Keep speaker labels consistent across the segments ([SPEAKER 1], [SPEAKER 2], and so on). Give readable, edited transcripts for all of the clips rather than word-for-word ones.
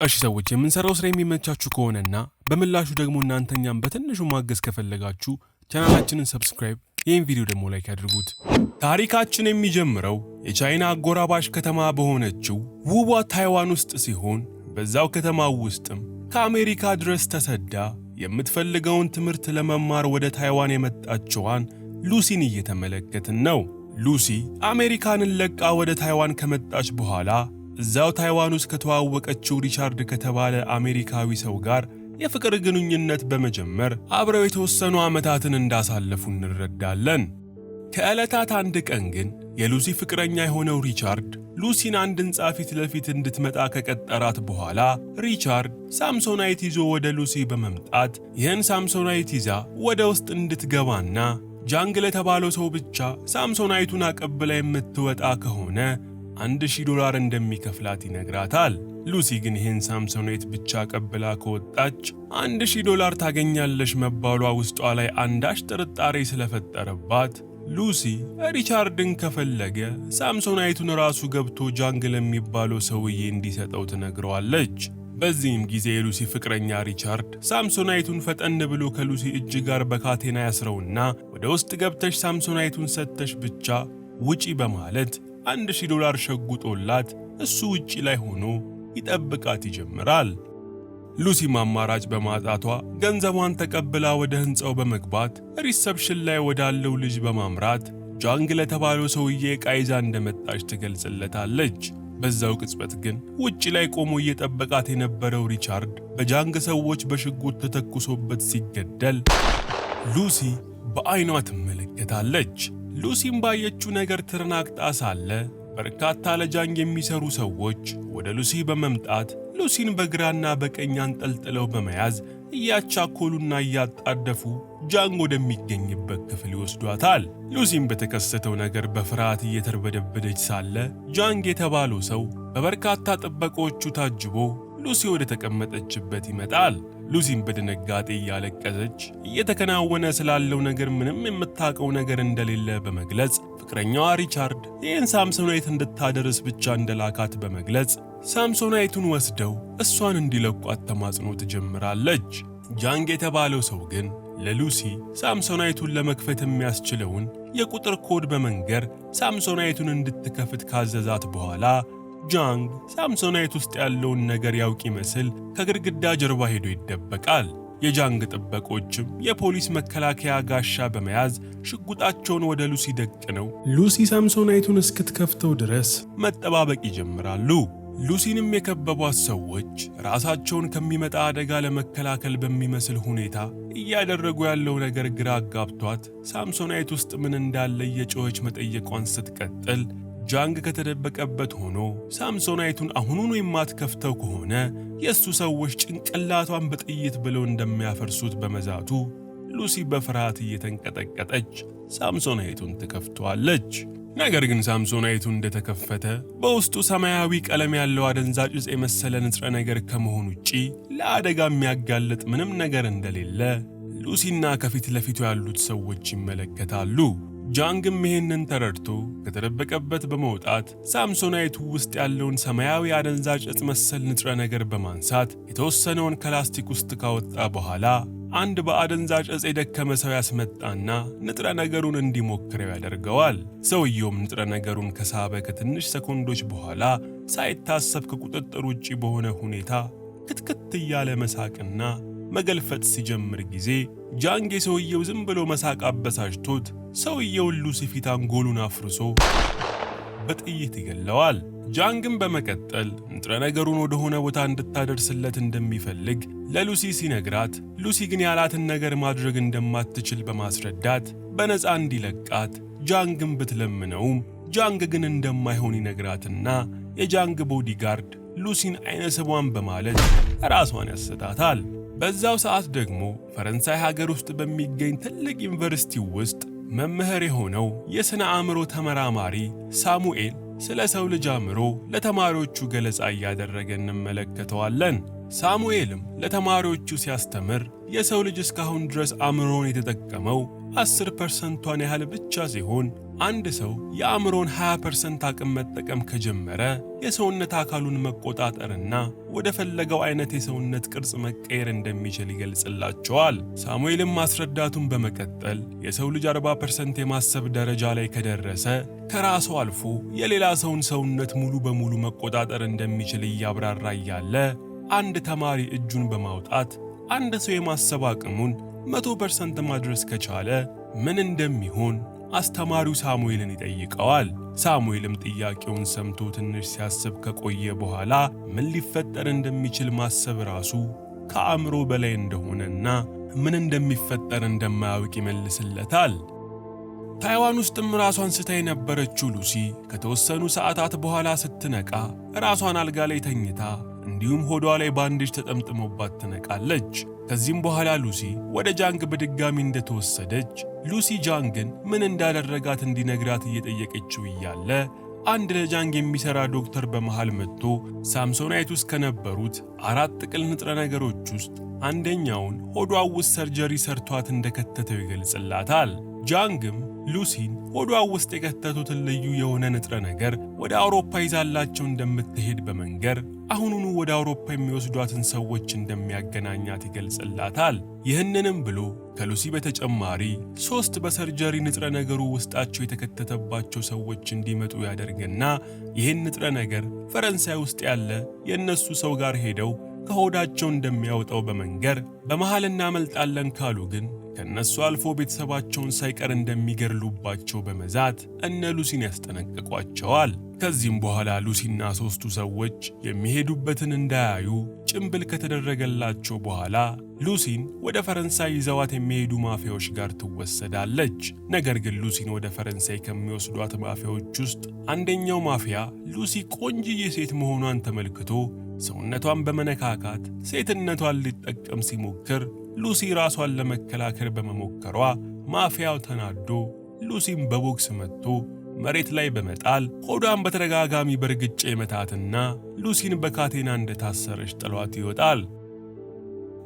[SPEAKER 1] እሺ ሰዎች የምንሰራው ስራ የሚመቻችሁ ከሆነና በምላሹ ደግሞ እናንተኛም በትንሹ ማገዝ ከፈለጋችሁ ቻናላችንን ሰብስክራይብ ይህን ቪዲዮ ደግሞ ላይክ ያድርጉት። ታሪካችን የሚጀምረው የቻይና አጎራባሽ ከተማ በሆነችው ውቧ ታይዋን ውስጥ ሲሆን በዛው ከተማ ውስጥም ከአሜሪካ ድረስ ተሰዳ የምትፈልገውን ትምህርት ለመማር ወደ ታይዋን የመጣችዋን ሉሲን እየተመለከትን ነው። ሉሲ አሜሪካንን ለቃ ወደ ታይዋን ከመጣች በኋላ እዛው ታይዋን ውስጥ ከተዋወቀችው ሪቻርድ ከተባለ አሜሪካዊ ሰው ጋር የፍቅር ግንኙነት በመጀመር አብረው የተወሰኑ ዓመታትን እንዳሳለፉ እንረዳለን። ከዕለታት አንድ ቀን ግን የሉሲ ፍቅረኛ የሆነው ሪቻርድ ሉሲን አንድ ሕንጻ ፊት ለፊት እንድትመጣ ከቀጠራት በኋላ ሪቻርድ ሳምሶናይት ይዞ ወደ ሉሲ በመምጣት ይህን ሳምሶናይት ይዛ ወደ ውስጥ እንድትገባና ጃንግ ለተባለው ሰው ብቻ ሳምሶናይቱን አቀብላ የምትወጣ ከሆነ $1000 እንደሚከፍላት ይነግራታል። ሉሲ ግን ይህን ሳምሶናይት ብቻ ቀብላ ከወጣች $1000 ታገኛለሽ መባሏ ውስጧ ላይ አንዳች ጥርጣሬ ስለፈጠረባት ሉሲ ሪቻርድን ከፈለገ ሳምሶናይቱን ራሱ ገብቶ ጃንግ ለሚባለው ሰውዬ እንዲሰጠው ትነግረዋለች። በዚህም ጊዜ የሉሲ ፍቅረኛ ሪቻርድ ሳምሶናይቱን ፈጠን ብሎ ከሉሲ እጅ ጋር በካቴና ያስረውና ወደ ውስጥ ገብተሽ ሳምሶናይቱን ሰጥተሽ ብቻ ውጪ በማለት $1000 ሸጉጦላት እሱ ውጪ ላይ ሆኖ ይጠብቃት ይጀምራል። ሉሲም አማራጭ በማጣቷ ገንዘቧን ተቀብላ ወደ ሕንጻው በመግባት ሪሰፕሽን ላይ ወዳለው ልጅ በማምራት ጃንግ ለተባለው ሰውዬ ዕቃ ይዛ እንደመጣች ትገልጽለታለች። በዛው ቅጽበት ግን ውጪ ላይ ቆሞ እየጠበቃት የነበረው ሪቻርድ በጃንግ ሰዎች በሽጉጥ ተተኩሶበት ሲገደል ሉሲ በዓይኗ ትመለከታለች። ሉሲም ባየችው ነገር ተረናግጣ ሳለ በርካታ ለጃንግ የሚሰሩ ሰዎች ወደ ሉሲ በመምጣት ሉሲን በግራና በቀኝ አንጠልጥለው በመያዝ እያቻኮሉና እያጣደፉ ጃንግ ወደሚገኝበት ክፍል ይወስዷታል። ሉሲም በተከሰተው ነገር በፍርሃት እየተርበደበደች ሳለ ጃንግ የተባለው ሰው በበርካታ ጥበቆቹ ታጅቦ ሉሲ ወደ ተቀመጠችበት ይመጣል። ሉሲም በድንጋጤ እያለቀሰች እየተከናወነ ስላለው ነገር ምንም የምታውቀው ነገር እንደሌለ በመግለጽ ፍቅረኛዋ ሪቻርድ ይህን ሳምሶናይት እንድታደርስ ብቻ እንደላካት በመግለጽ ሳምሶናይቱን ወስደው እሷን እንዲለቋት ተማጽኖ ትጀምራለች። ጃንግ የተባለው ሰው ግን ለሉሲ ሳምሶናይቱን ለመክፈት የሚያስችለውን የቁጥር ኮድ በመንገር ሳምሶናይቱን እንድትከፍት ካዘዛት በኋላ ጃንግ ሳምሶናይት ውስጥ ያለውን ነገር ያውቅ ይመስል ከግድግዳ ጀርባ ሄዶ ይደበቃል። የጃንግ ጥበቆችም የፖሊስ መከላከያ ጋሻ በመያዝ ሽጉጣቸውን ወደ ሉሲ ደቅነው ሉሲ ሳምሶናይቱን እስክትከፍተው ድረስ መጠባበቅ ይጀምራሉ። ሉሲንም የከበቧት ሰዎች ራሳቸውን ከሚመጣ አደጋ ለመከላከል በሚመስል ሁኔታ እያደረጉ ያለው ነገር ግራ አጋብቷት ሳምሶናይት ውስጥ ምን እንዳለ የጮኸች መጠየቋን ስትቀጥል ጃንግ ከተደበቀበት ሆኖ ሳምሶናይቱን አሁኑኑ የማትከፍተው ከሆነ የእሱ ሰዎች ጭንቅላቷን በጥይት ብለው እንደሚያፈርሱት በመዛቱ ሉሲ በፍርሃት እየተንቀጠቀጠች ሳምሶናይቱን ትከፍተዋለች። ነገር ግን ሳምሶናይቱ እንደተከፈተ በውስጡ ሰማያዊ ቀለም ያለው አደንዛዥ ዕፅ የመሰለ ንጥረ ነገር ከመሆኑ ውጪ ለአደጋ የሚያጋልጥ ምንም ነገር እንደሌለ ሉሲና ከፊት ለፊቱ ያሉት ሰዎች ይመለከታሉ። ጃንግም ይህንን ተረድቶ ከተደበቀበት በመውጣት ሳምሶናይቱ ውስጥ ያለውን ሰማያዊ አደንዛዥ ዕፅ መሰል ንጥረ ነገር በማንሳት የተወሰነውን ከላስቲክ ውስጥ ካወጣ በኋላ አንድ በአደንዛዥ ዕፅ የደከመ ሰው ያስመጣና ንጥረ ነገሩን እንዲሞክረው ያደርገዋል። ሰውየውም ንጥረ ነገሩን ከሳበ ከትንሽ ሰኮንዶች በኋላ ሳይታሰብ ከቁጥጥር ውጪ በሆነ ሁኔታ ክትክት እያለ መሳቅና መገልፈጥ ሲጀምር ጊዜ ጃንግ የሰውየው ዝም ብሎ መሳቅ አበሳጭቶት ሰውየውን ሉሲ ፊት አንጎሉን አፍርሶ በጥይት ይገለዋል። ጃንግም በመቀጠል ንጥረ ነገሩን ወደ ሆነ ቦታ እንድታደርስለት እንደሚፈልግ ለሉሲ ሲነግራት ሉሲ ግን ያላትን ነገር ማድረግ እንደማትችል በማስረዳት በነፃ እንዲለቃት ጃንግም ብትለምነውም ጃንግ ግን እንደማይሆን ይነግራትና የጃንግ ቦዲጋርድ ሉሲን አይነ ስቧን በማለት ራሷን ያሰጣታል። በዛው ሰዓት ደግሞ ፈረንሳይ ሀገር ውስጥ በሚገኝ ትልቅ ዩኒቨርሲቲ ውስጥ መምህር የሆነው የሥነ አእምሮ ተመራማሪ ሳሙኤል ስለ ሰው ልጅ አእምሮ ለተማሪዎቹ ገለጻ እያደረገ እንመለከተዋለን። ሳሙኤልም ለተማሪዎቹ ሲያስተምር የሰው ልጅ እስካሁን ድረስ አእምሮን የተጠቀመው 10%ን ያህል ብቻ ሲሆን አንድ ሰው የአእምሮን 20% አቅም መጠቀም ከጀመረ የሰውነት አካሉን መቆጣጠርና ወደ ፈለገው አይነት የሰውነት ቅርጽ መቀየር እንደሚችል ይገልጽላቸዋል። ሳሙኤልም ማስረዳቱን በመቀጠል የሰው ልጅ 40% የማሰብ ደረጃ ላይ ከደረሰ ከራሱ አልፎ የሌላ ሰውን ሰውነት ሙሉ በሙሉ መቆጣጠር እንደሚችል እያብራራ እያለ አንድ ተማሪ እጁን በማውጣት አንድ ሰው የማሰብ አቅሙን 100% ማድረስ ከቻለ ምን እንደሚሆን አስተማሪው ሳሙኤልን ይጠይቀዋል። ሳሙኤልም ጥያቄውን ሰምቶ ትንሽ ሲያስብ ከቆየ በኋላ ምን ሊፈጠር እንደሚችል ማሰብ ራሱ ከአእምሮ በላይ እንደሆነና ምን እንደሚፈጠር እንደማያውቅ ይመልስለታል። ታይዋን ውስጥም ራሷን ስታ የነበረችው ሉሲ ከተወሰኑ ሰዓታት በኋላ ስትነቃ ራሷን አልጋ ላይ ተኝታ እንዲሁም ሆዷ ላይ ባንዴጅ ተጠምጥሞባት ትነቃለች። ከዚህም በኋላ ሉሲ ወደ ጃንግ በድጋሚ እንደተወሰደች ሉሲ ጃንግን ምን እንዳደረጋት እንዲነግራት እየጠየቀችው እያለ አንድ ለጃንግ የሚሰራ ዶክተር በመሃል መጥቶ ሳምሶናይት ውስጥ ከነበሩት 4 ጥቅል ንጥረ ነገሮች ውስጥ አንደኛውን ሆዷ ውስጥ ሰርጀሪ ሰርቷት እንደከተተው ይገልጽላታል። ጃንግም ሉሲን ሆዷ ውስጥ የከተቱትን ልዩ የሆነ ንጥረ ነገር ወደ አውሮፓ ይዛላቸው እንደምትሄድ በመንገር አሁኑኑ ወደ አውሮፓ የሚወስዷትን ሰዎች እንደሚያገናኛት ይገልጽላታል። ይህንንም ብሎ ከሉሲ በተጨማሪ 3 በሰርጀሪ ንጥረ ነገሩ ውስጣቸው የተከተተባቸው ሰዎች እንዲመጡ ያደርግና ይህን ንጥረ ነገር ፈረንሳይ ውስጥ ያለ የእነሱ ሰው ጋር ሄደው ከሆዳቸው እንደሚያወጣው በመንገር በመሃል እናመልጣለን ካሉ ግን ከነሱ አልፎ ቤተሰባቸውን ሳይቀር እንደሚገርሉባቸው በመዛት እነ ሉሲን ያስጠነቅቋቸዋል። ከዚህም በኋላ ሉሲና 3ቱ ሰዎች የሚሄዱበትን እንዳያዩ ጭምብል ከተደረገላቸው በኋላ ሉሲን ወደ ፈረንሳይ ይዘዋት የሚሄዱ ማፊያዎች ጋር ትወሰዳለች። ነገር ግን ሉሲን ወደ ፈረንሳይ ከሚወስዷት ማፊያዎች ውስጥ አንደኛው ማፊያ ሉሲ ቆንጅዬ ሴት መሆኗን ተመልክቶ ሰውነቷን በመነካካት ሴትነቷን ሊጠቀም ሲሞክር ሉሲ ራሷን ለመከላከል በመሞከሯ ማፊያው ተናዶ ሉሲን በቦክስ መትቶ መሬት ላይ በመጣል ሆዷን በተደጋጋሚ በርግጫ የመታትና ሉሲን በካቴና እንደታሰረች ጥሏት ይወጣል።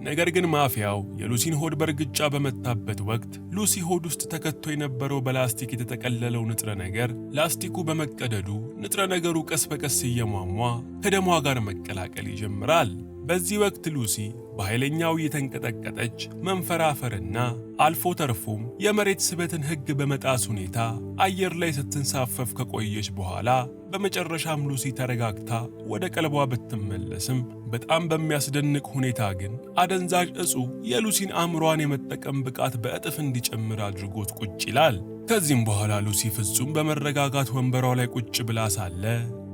[SPEAKER 1] ነገር ግን ማፊያው የሉሲን ሆድ በርግጫ በመታበት ወቅት ሉሲ ሆድ ውስጥ ተከቶ የነበረው በላስቲክ የተጠቀለለው ንጥረ ነገር ላስቲኩ በመቀደዱ ንጥረ ነገሩ ቀስ በቀስ እየሟሟ ከደሟ ጋር መቀላቀል ይጀምራል። በዚህ ወቅት ሉሲ በኃይለኛው እየተንቀጠቀጠች መንፈራፈርና አልፎ ተርፎም የመሬት ስበትን ሕግ በመጣስ ሁኔታ አየር ላይ ስትንሳፈፍ ከቆየች በኋላ በመጨረሻም ሉሲ ተረጋግታ ወደ ቀልቧ ብትመለስም በጣም በሚያስደንቅ ሁኔታ ግን አደንዛዥ እጹ የሉሲን አእምሮዋን የመጠቀም ብቃት በእጥፍ እንዲጨምር አድርጎት ቁጭ ይላል። ከዚህም በኋላ ሉሲ ፍጹም በመረጋጋት ወንበሯ ላይ ቁጭ ብላ ሳለ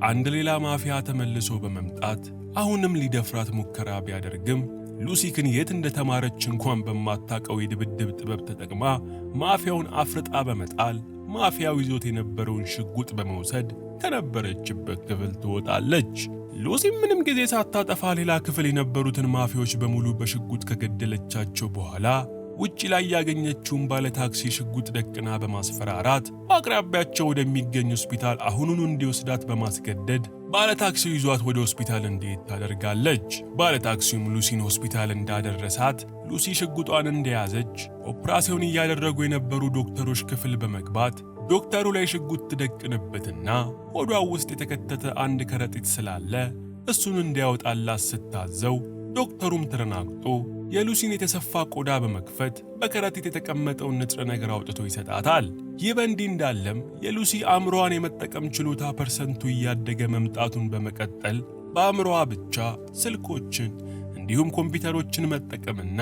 [SPEAKER 1] አንድ ሌላ ማፊያ ተመልሶ በመምጣት አሁንም ሊደፍራት ሙከራ ቢያደርግም ሉሲ ግን የት እንደተማረች እንኳን በማታውቀው የድብድብ ጥበብ ተጠቅማ ማፊያውን አፍርጣ በመጣል ማፊያው ይዞት የነበረውን ሽጉጥ በመውሰድ ከነበረችበት ክፍል ትወጣለች። ሉሲ ምንም ጊዜ ሳታጠፋ ሌላ ክፍል የነበሩትን ማፊያዎች በሙሉ በሽጉጥ ከገደለቻቸው በኋላ ውጪ ላይ ያገኘችውን ባለ ታክሲ ሽጉጥ ደቅና በማስፈራራት በአቅራቢያቸው ወደሚገኝ ሆስፒታል አሁኑኑ እንዲወስዳት በማስገደድ ባለ ታክሲው ይዟት ወደ ሆስፒታል እንዲሄድ ታደርጋለች። ባለ ታክሲውም ሉሲን ሆስፒታል እንዳደረሳት ሉሲ ሽጉጧን እንደያዘች ኦፕራሲዮን እያደረጉ የነበሩ ዶክተሮች ክፍል በመግባት ዶክተሩ ላይ ሽጉጥ ትደቅንበትና ሆዷ ውስጥ የተከተተ አንድ ከረጢት ስላለ እሱን እንዲያወጣላት ስታዘው ዶክተሩም ተረናግጦ የሉሲን የተሰፋ ቆዳ በመክፈት በከረጢት የተቀመጠውን ንጥረ ነገር አውጥቶ ይሰጣታል። ይህ በእንዲህ እንዳለም የሉሲ አእምሮዋን የመጠቀም ችሎታ ፐርሰንቱ እያደገ መምጣቱን በመቀጠል በአእምሮዋ ብቻ ስልኮችን እንዲሁም ኮምፒውተሮችን መጠቀምና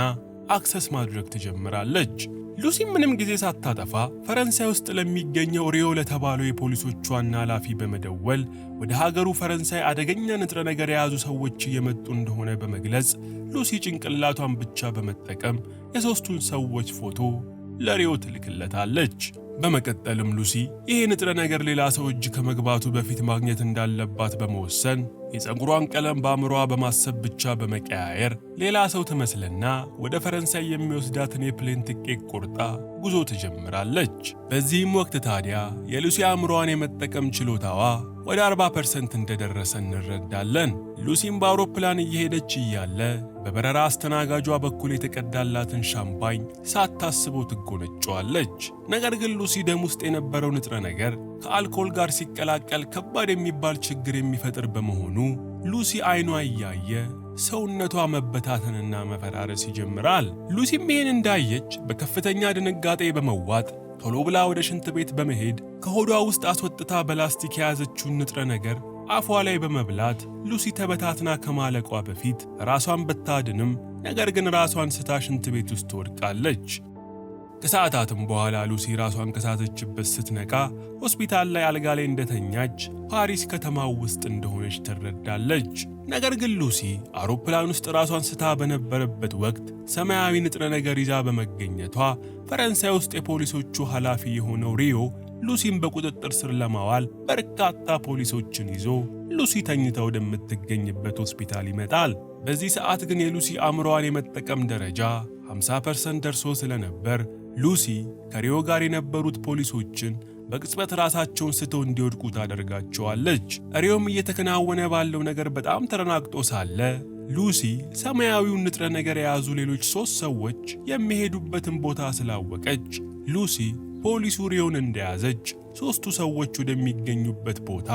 [SPEAKER 1] አክሰስ ማድረግ ትጀምራለች። ሉሲ ምንም ጊዜ ሳታጠፋ ፈረንሳይ ውስጥ ለሚገኘው ሪዮ ለተባለው የፖሊሶች ዋና ኃላፊ በመደወል ወደ ሀገሩ ፈረንሳይ አደገኛ ንጥረ ነገር የያዙ ሰዎች እየመጡ እንደሆነ በመግለጽ ሉሲ ጭንቅላቷን ብቻ በመጠቀም የሦስቱን ሰዎች ፎቶ ለሪዮ ትልክለታለች። በመቀጠልም ሉሲ ይሄ ንጥረ ነገር ሌላ ሰው እጅ ከመግባቱ በፊት ማግኘት እንዳለባት በመወሰን የፀጉሯን ቀለም በአእምሮዋ በማሰብ ብቻ በመቀያየር ሌላ ሰው ትመስልና ወደ ፈረንሳይ የሚወስዳትን የፕሌን ትኬት ቆርጣ ጉዞ ትጀምራለች። በዚህም ወቅት ታዲያ የሉሲ አእምሮዋን የመጠቀም ችሎታዋ ወደ 40% እንደደረሰ እንረዳለን። ሉሲም በአውሮፕላን እየሄደች እያለ በበረራ አስተናጋጇ በኩል የተቀዳላትን ሻምፓኝ ሳታስበው ትጎነጨዋለች። ነገር ግን ሉሲ ደም ውስጥ የነበረው ንጥረ ነገር ከአልኮል ጋር ሲቀላቀል ከባድ የሚባል ችግር የሚፈጥር በመሆኑ ሉሲ አይኗ እያየ ሰውነቷ መበታተንና መፈራረስ ይጀምራል። ሉሲም ይህን እንዳየች በከፍተኛ ድንጋጤ በመዋጥ ቶሎ ብላ ወደ ሽንት ቤት በመሄድ ከሆዷ ውስጥ አስወጥታ በላስቲክ የያዘችውን ንጥረ ነገር አፏ ላይ በመብላት ሉሲ ተበታትና ከማለቋ በፊት ራሷን ብታድንም ነገር ግን ራሷን ስታ ሽንት ቤት ውስጥ ትወድቃለች። ከሰዓታትም በኋላ ሉሲ ራሷን ከሳተችበት ስትነቃ ሆስፒታል ላይ አልጋ ላይ እንደተኛች ፓሪስ ከተማው ውስጥ እንደሆነች ትረዳለች። ነገር ግን ሉሲ አውሮፕላን ውስጥ ራሷን ስታ በነበረበት ወቅት ሰማያዊ ንጥረ ነገር ይዛ በመገኘቷ ፈረንሳይ ውስጥ የፖሊሶቹ ኃላፊ የሆነው ሪዮ ሉሲን በቁጥጥር ስር ለማዋል በርካታ ፖሊሶችን ይዞ ሉሲ ተኝታ ወደምትገኝበት ሆስፒታል ይመጣል። በዚህ ሰዓት ግን የሉሲ አእምሮዋን የመጠቀም ደረጃ 50% ደርሶ ስለነበር ሉሲ ከሪዮ ጋር የነበሩት ፖሊሶችን በቅጽበት ራሳቸውን ስተው እንዲወድቁ ታደርጋቸዋለች። ሪዮም እየተከናወነ ባለው ነገር በጣም ተረናግጦ ሳለ ሉሲ ሰማያዊውን ንጥረ ነገር የያዙ ሌሎች 3 ሰዎች የሚሄዱበትን ቦታ ስላወቀች ሉሲ ፖሊሱ ሪዮን እንደያዘች 3ቱ ሰዎች ወደሚገኙበት ቦታ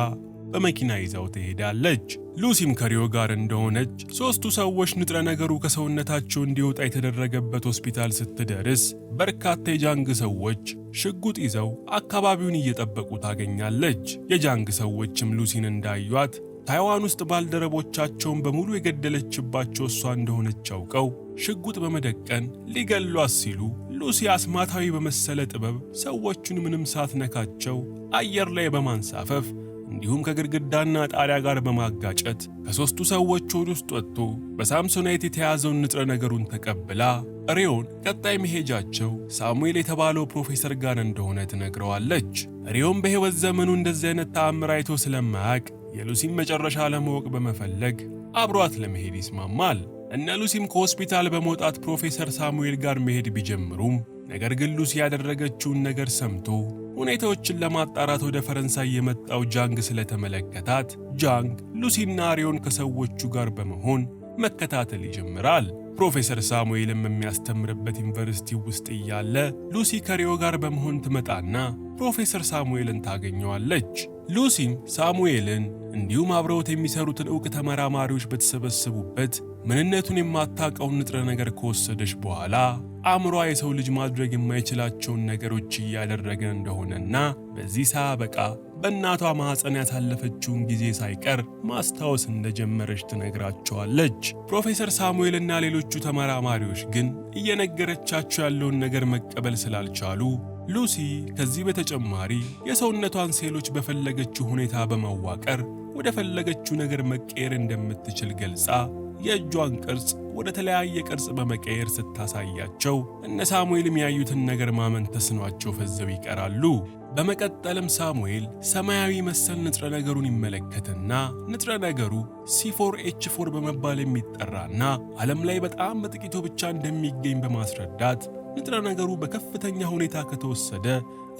[SPEAKER 1] በመኪና ይዛው ትሄዳለች። ሉሲም ከሪዮ ጋር እንደሆነች 3ቱ ሰዎች ንጥረ ነገሩ ከሰውነታቸው እንዲወጣ የተደረገበት ሆስፒታል ስትደርስ በርካታ የጃንግ ሰዎች ሽጉጥ ይዘው አካባቢውን እየጠበቁ ታገኛለች። የጃንግ ሰዎችም ሉሲን እንዳዩት ታይዋን ውስጥ ባልደረቦቻቸውን በሙሉ የገደለችባቸው እሷ እንደሆነች አውቀው ሽጉጥ በመደቀን ሊገሏት ሲሉ ሉሲ አስማታዊ በመሰለ ጥበብ ሰዎቹን ምንም ሳትነካቸው አየር ላይ በማንሳፈፍ እንዲሁም ከግድግዳና ጣሪያ ጋር በማጋጨት ከ3ቱ ሰዎች ሆድ ውስጥ ወጥቶ በሳምሶናይት የተያዘውን ንጥረ ነገሩን ተቀብላ ሪዮን ቀጣይ መሄጃቸው ሳሙኤል የተባለው ፕሮፌሰር ጋር እንደሆነ ትነግረዋለች። ሪዮም በሕይወት ዘመኑ እንደዚህ አይነት ተአምር አይቶ ስለማያውቅ የሉሲን መጨረሻ ለማወቅ በመፈለግ አብሯት ለመሄድ ይስማማል። እነ ሉሲም ከሆስፒታል በመውጣት ፕሮፌሰር ሳሙኤል ጋር መሄድ ቢጀምሩም ነገር ግን ሉሲ ያደረገችውን ነገር ሰምቶ ሁኔታዎችን ለማጣራት ወደ ፈረንሳይ የመጣው ጃንግ ስለተመለከታት ጃንግ ሉሲና ሪዮን ከሰዎቹ ጋር በመሆን መከታተል ይጀምራል። ፕሮፌሰር ሳሙኤልም የሚያስተምርበት ዩኒቨርሲቲ ውስጥ እያለ ሉሲ ከሪዮ ጋር በመሆን ትመጣና ፕሮፌሰር ሳሙኤልን ታገኘዋለች። ሉሲም ሳሙኤልን እንዲሁም አብረውት የሚሰሩትን ዕውቅ ተመራማሪዎች በተሰበሰቡበት ምንነቱን የማታውቀውን ንጥረ ነገር ከወሰደች በኋላ አእምሯ የሰው ልጅ ማድረግ የማይችላቸውን ነገሮች እያደረገ እንደሆነና በዚህ ሳያበቃ በእናቷ ማኅፀን ያሳለፈችውን ጊዜ ሳይቀር ማስታወስ እንደጀመረች ትነግራቸዋለች። ፕሮፌሰር ሳሙኤልና ሌሎቹ ተመራማሪዎች ግን እየነገረቻቸው ያለውን ነገር መቀበል ስላልቻሉ ሉሲ ከዚህ በተጨማሪ የሰውነቷን ሴሎች በፈለገችው ሁኔታ በማዋቀር ወደ ፈለገችው ነገር መቀየር እንደምትችል ገልጻ የእጇን ቅርጽ ወደ ተለያየ ቅርጽ በመቀየር ስታሳያቸው እነ ሳሙኤልም ያዩትን ነገር ማመን ተስኗቸው ፈዘው ይቀራሉ። በመቀጠልም ሳሙኤል ሰማያዊ መሰል ንጥረ ነገሩን ይመለከትና ንጥረ ነገሩ C4H4 በመባል የሚጠራና ዓለም ላይ በጣም በጥቂቱ ብቻ እንደሚገኝ በማስረዳት ንጥረ ነገሩ በከፍተኛ ሁኔታ ከተወሰደ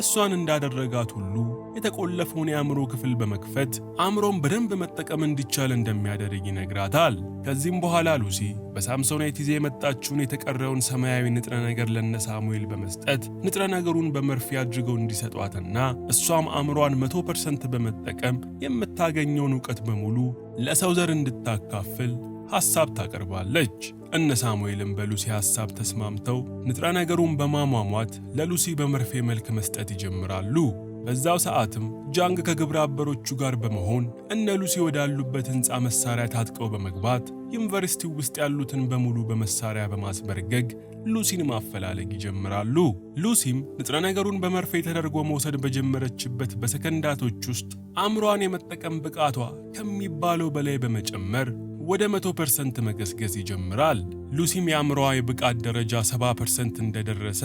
[SPEAKER 1] እሷን እንዳደረጋት ሁሉ የተቆለፈውን የአእምሮ ክፍል በመክፈት አእምሮን በደንብ መጠቀም እንዲቻል እንደሚያደርግ ይነግራታል። ከዚህም በኋላ ሉሲ በሳምሶናይት ይዛ የመጣችውን የተቀረውን ሰማያዊ ንጥረ ነገር ለነ ሳሙኤል በመስጠት ንጥረ ነገሩን በመርፌ አድርገው እንዲሰጧትና እሷም አእምሮዋን 100% በመጠቀም የምታገኘውን ዕውቀት በሙሉ ለሰው ዘር እንድታካፍል ሐሳብ ታቀርባለች። እነ ሳሙኤልም በሉሲ ሐሳብ ተስማምተው ንጥረ ነገሩን በማሟሟት ለሉሲ በመርፌ መልክ መስጠት ይጀምራሉ። በዛው ሰዓትም ጃንግ ከግብረ አበሮቹ ጋር በመሆን እነ ሉሲ ወዳሉበት ሕንፃ መሳሪያ ታጥቀው በመግባት ዩኒቨርሲቲው ውስጥ ያሉትን በሙሉ በመሳሪያ በማስበርገግ ሉሲን ማፈላለግ ይጀምራሉ። ሉሲም ንጥረ ነገሩን በመርፌ ተደርጎ መውሰድ በጀመረችበት በሰከንዳቶች ውስጥ አእምሮዋን የመጠቀም ብቃቷ ከሚባለው በላይ በመጨመር ወደ 100% መገስገስ ይጀምራል። ሉሲም የአእምሮዋ የብቃት ደረጃ 70% እንደደረሰ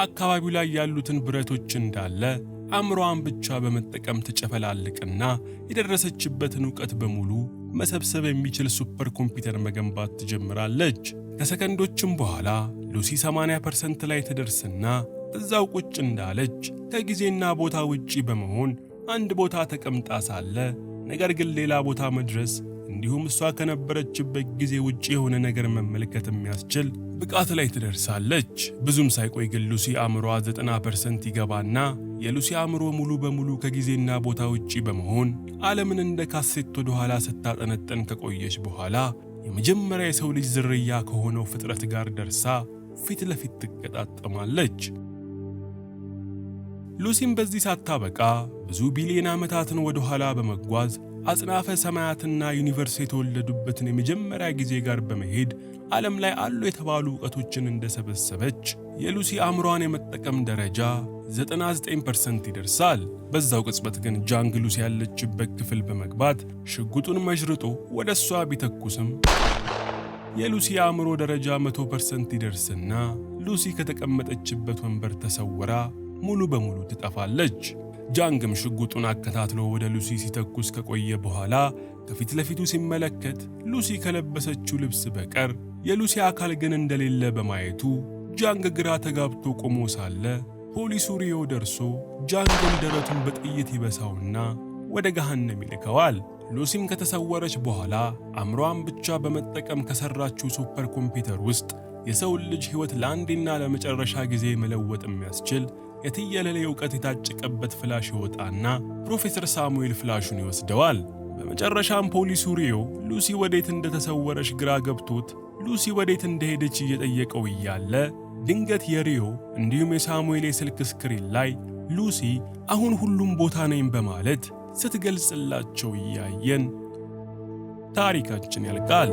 [SPEAKER 1] አካባቢው ላይ ያሉትን ብረቶች እንዳለ አእምሮዋን ብቻ በመጠቀም ትጨፈላልቅና የደረሰችበትን ዕውቀት በሙሉ መሰብሰብ የሚችል ሱፐር ኮምፒውተር መገንባት ትጀምራለች። ከሰከንዶችም በኋላ ሉሲ 80% ላይ ትደርስና እዛው ቁጭ እንዳለች ከጊዜና ቦታ ውጪ በመሆን አንድ ቦታ ተቀምጣ ሳለ ነገር ግን ሌላ ቦታ መድረስ እንዲሁም እሷ ከነበረችበት ጊዜ ውጪ የሆነ ነገር መመልከት የሚያስችል ብቃት ላይ ትደርሳለች። ብዙም ሳይቆይ ግን ሉሲ አእምሮዋ 90% ይገባና የሉሲ አእምሮ ሙሉ በሙሉ ከጊዜና ቦታ ውጪ በመሆን ዓለምን እንደ ካሴት ወደ ኋላ ስታጠነጠን ከቆየች በኋላ የመጀመሪያ የሰው ልጅ ዝርያ ከሆነው ፍጥረት ጋር ደርሳ ፊት ለፊት ትገጣጠማለች። ሉሲም በዚህ ሳታበቃ ብዙ ቢሊዮን ዓመታትን ወደ ኋላ በመጓዝ አጽናፈ ሰማያትና ዩኒቨርስ የተወለዱበትን የመጀመሪያ ጊዜ ጋር በመሄድ ዓለም ላይ አሉ የተባሉ ዕውቀቶችን እንደሰበሰበች የሉሲ አእምሮዋን የመጠቀም ደረጃ 99% ይደርሳል። በዛው ቅጽበት ግን ጃንግ ሉሲ ያለችበት ክፍል በመግባት ሽጉጡን መዥርጦ ወደ እሷ ቢተኩስም የሉሲ አእምሮ ደረጃ 100% ይደርስና ሉሲ ከተቀመጠችበት ወንበር ተሰውራ ሙሉ በሙሉ ትጠፋለች። ጃንግም ሽጉጡን አከታትሎ ወደ ሉሲ ሲተኩስ ከቆየ በኋላ ከፊት ለፊቱ ሲመለከት ሉሲ ከለበሰችው ልብስ በቀር የሉሲ አካል ግን እንደሌለ በማየቱ ጃንግ ግራ ተጋብቶ ቆሞ ሳለ ፖሊሱ ሪዮ ደርሶ ጃንግን ደረቱን በጥይት ይበሳውና ወደ ገሃነም ይልከዋል። ሉሲም ከተሰወረች በኋላ አእምሮዋን ብቻ በመጠቀም ከሰራችው ሱፐር ኮምፒውተር ውስጥ የሰውን ልጅ ሕይወት ለአንዴና ለመጨረሻ ጊዜ መለወጥ የሚያስችል የትየለሌ ዕውቀት የታጨቀበት ፍላሽ ይወጣና ፕሮፌሰር ሳሙኤል ፍላሹን ይወስደዋል። በመጨረሻም ፖሊሱ ሪዮ ሉሲ ወዴት እንደተሰወረች ግራ ገብቶት ሉሲ ወዴት እንደሄደች እየጠየቀው እያለ ድንገት የሪዮ እንዲሁም የሳሙኤል የስልክ ስክሪን ላይ ሉሲ አሁን ሁሉም ቦታ ነኝ በማለት ስትገልጽላቸው እያየን ታሪካችን ያልቃል።